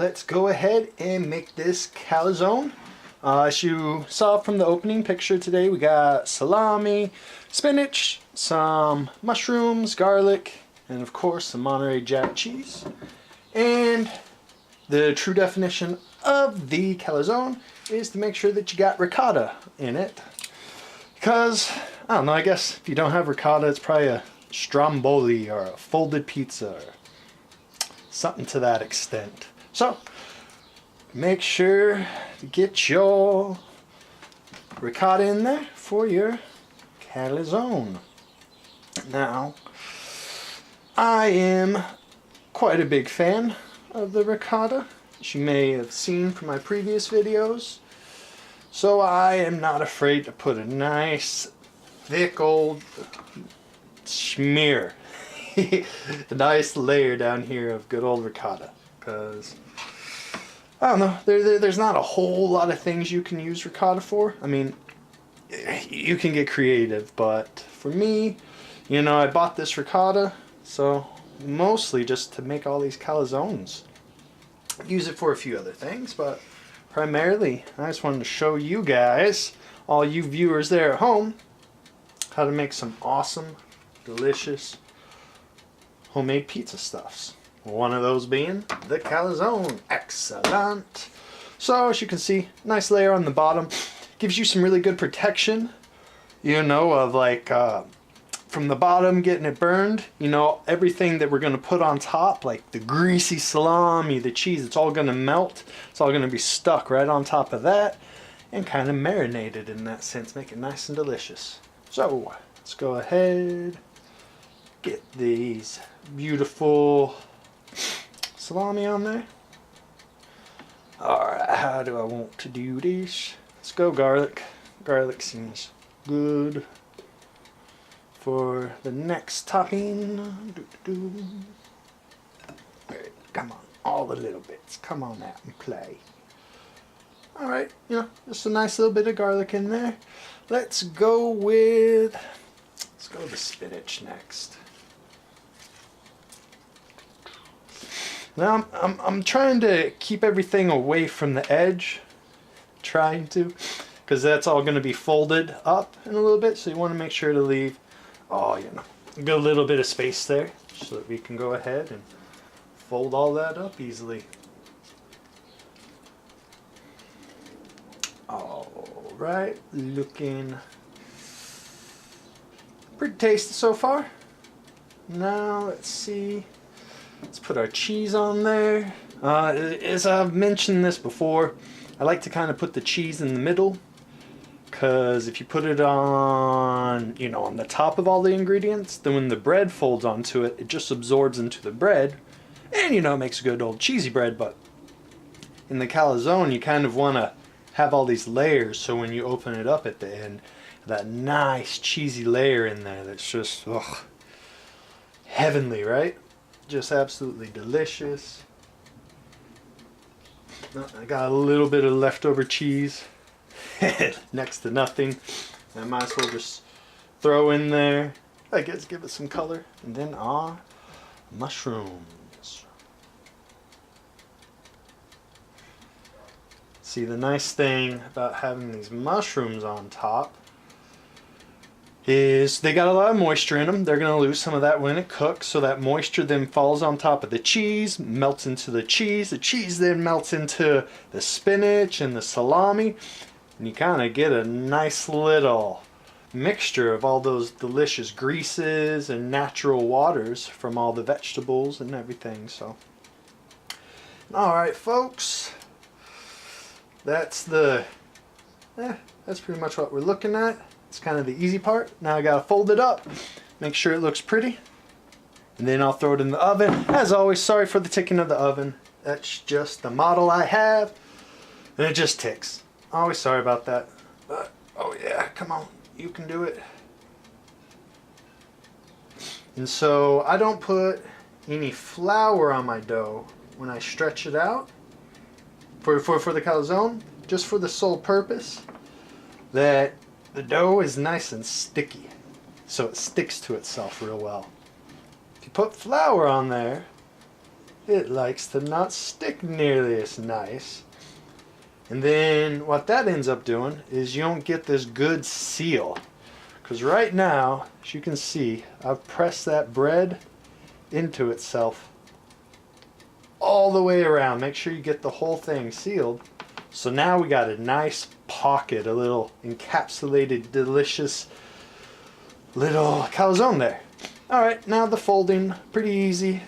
let's go ahead and make this calzone. As you saw from the opening picture today, we got salami, spinach, some mushrooms, garlic, and of course some Monterey Jack cheese. And the true definition of the calzone is to make sure that you got ricotta in it. Because, I don't know, I guess if you don't have ricotta, it's probably a stromboli or a folded pizza or something to that extent. So, make sure to get your ricotta in there for your calzone. Now, I am quite a big fan of the ricotta, as you may have seen from my previous videos. So I am not afraid to put a nice thick old smear, a nice layer down here of good old ricotta, because I don't know, there's not a whole lot of things you can use ricotta for. I mean, you can get creative, but for me, you know, I bought this ricotta, so mostly just to make all these calzones. Use it for a few other things, but primarily I just wanted to show you guys, all you viewers there at home, how to make some awesome, delicious homemade pizza stuffs. One of those being the calzone. Excellent. So as you can see, nice layer on the bottom. Gives you some really good protection, you know, of like from the bottom getting it burned. You know, everything that we're going to put on top, like the greasy salami, the cheese, it's all going to melt. It's all going to be stuck right on top of that and kind of marinated in that sense. Make it nice and delicious. So let's go ahead, get these beautiful salami on there. Alright, how do I want to do this? Let's go garlic. Garlic seems good for the next topping. Alright, come on, all the little bits. Come on out and play. Alright, you know, just a nice little bit of garlic in there. Let's go with the spinach next. Now I'm trying to keep everything away from the edge, because that's all going to be folded up in a little bit, so you want to make sure to leave, you know, a good little bit of space there so that we can go ahead and fold all that up easily. Alright, looking pretty tasty so far. Now let's see. Let's put our cheese on there. As I've mentioned this before, I like to kind of put the cheese in the middle, because if you put it on, you know, on the top of all the ingredients, then when the bread folds onto it, it just absorbs into the bread, and you know, it makes a good old cheesy bread. But in the calzone, you kind of want to have all these layers, so when you open it up at the end, that nice cheesy layer in there that's just heavenly, right? Just absolutely delicious. I got a little bit of leftover cheese, next to nothing. I might as well just throw in there, I guess, give it some color. And then our mushrooms. See, the nice thing about having these mushrooms on top is they got a lot of moisture in them. They're going to lose some of that when it cooks, so that moisture then falls on top of the cheese, melts into the cheese then melts into the spinach and the salami, and you kind of get a nice little mixture of all those delicious greases and natural waters from all the vegetables and everything. So alright folks, that's that's pretty much what we're looking at. It's kind of the easy part. Now I gotta fold it up, make sure it looks pretty, and then I'll throw it in the oven. As always, sorry for the ticking of the oven. That's just the model I have, and it just ticks. Always sorry about that, but oh yeah, come on, you can do it. And so I don't put any flour on my dough when I stretch it out for the calzone, just for the sole purpose that the dough is nice and sticky, so it sticks to itself real well. If you put flour on there, it likes to not stick nearly as nice. And then what that ends up doing is you don't get this good seal. Because right now, as you can see, I've pressed that bread into itself all the way around. Make sure you get the whole thing sealed. So now we got a nice pocket, a little encapsulated, delicious little calzone there. Alright, now the folding, pretty easy.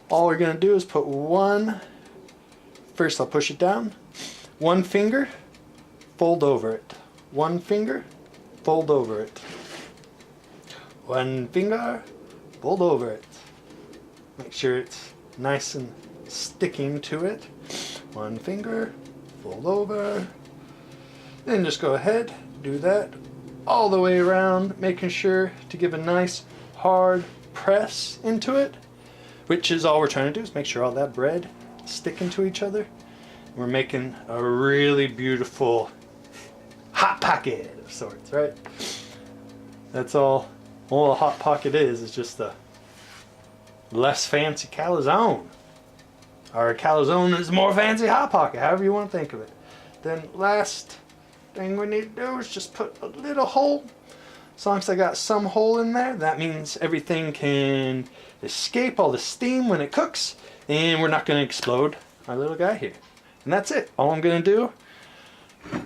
All we're going to do is put first I'll push it down. One finger, fold over it. One finger, fold over it. One finger, fold over it. Make sure it's nice and sticking to it. One finger, fold over. Then just go ahead, do that all the way around, making sure to give a nice hard press into it, which is all we're trying to do, is make sure all that bread is sticking to each other. We're making a really beautiful hot pocket of sorts, right? That's all a hot pocket is just a less fancy calzone. Or a calzone is a more fancy hot pocket, however you want to think of it. Then last thing we need to do is just put a little hole. As long as I got some hole in there, that means everything can escape all the steam when it cooks, and we're not going to explode our little guy here. And that's it. All I'm going to do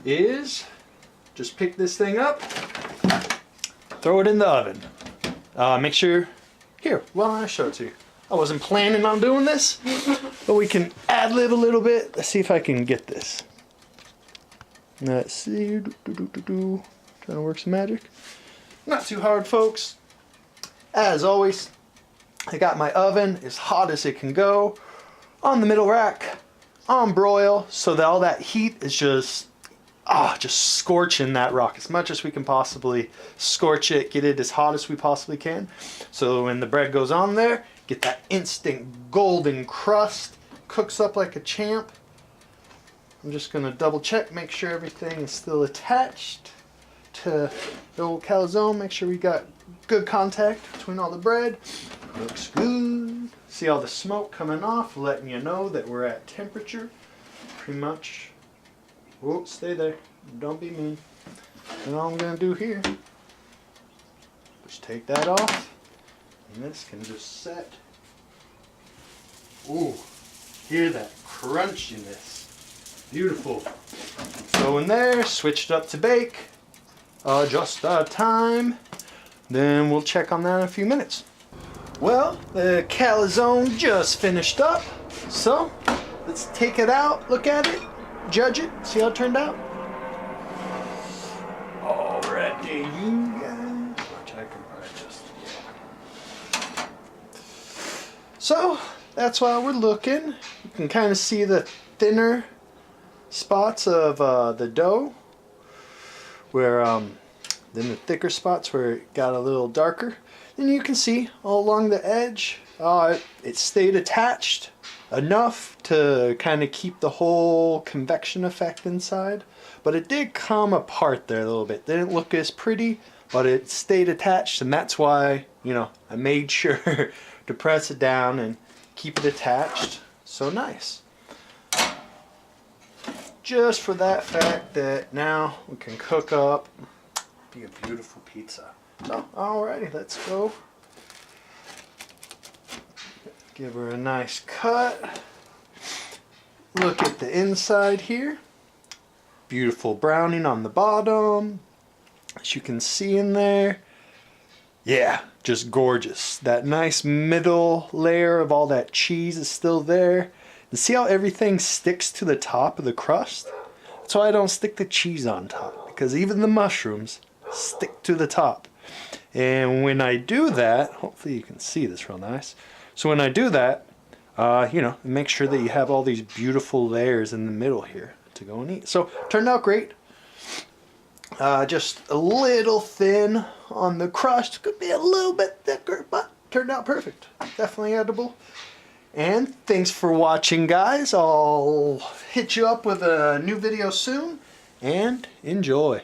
is just pick this thing up, throw it in the oven. Make sure, here, well, I'll show it to you. I wasn't planning on doing this, but we can ad-lib a little bit. Let's see if I can get this. Let's see, trying to work some magic. Not too hard, folks. As always, I got my oven as hot as it can go on the middle rack, on broil, so that all that heat is just scorching that rock as much as we can possibly scorch it, get it as hot as we possibly can. So when the bread goes on there, get that instant golden crust, cooks up like a champ. I'm just gonna double check, make sure everything is still attached to the old calzone. Make sure we got good contact between all the bread. Looks good. See all the smoke coming off, letting you know that we're at temperature. Pretty much. Whoa, stay there. Don't be mean. And all I'm gonna do here, just take that off, and this can just set. Ooh, hear that crunchiness. Beautiful. Go in there, switch it up to bake. Just time. Then we'll check on that in a few minutes. Well, the calzone just finished up. So, let's take it out, look at it, judge it, see how it turned out. Alrighty, you guys. Which I can probably just. So, that's why we're looking. You can kind of see the thinner spots of the dough, where then the thicker spots where it got a little darker. Then you can see all along the edge, it stayed attached enough to kind of keep the whole convection effect inside, but it did come apart there a little bit. Didn't look as pretty, but it stayed attached, and that's why, you know, I made sure to press it down and keep it attached. So nice. Just for that fact that now we can cook up, be a beautiful pizza. So, alrighty, let's go. Give her a nice cut. Look at the inside here. Beautiful browning on the bottom. As you can see in there. Yeah, just gorgeous. That nice middle layer of all that cheese is still there. And see how everything sticks to the top of the crust? That's why I don't stick the cheese on top, because even the mushrooms stick to the top. And when I do that, hopefully you can see this real nice. So when I do that, you know, make sure that you have all these beautiful layers in the middle here to go and eat. So turned out great. Just a little thin on the crust. Could be a little bit thicker, but turned out perfect. Definitely edible. And thanks for watching, guys. I'll hit you up with a new video soon, and enjoy.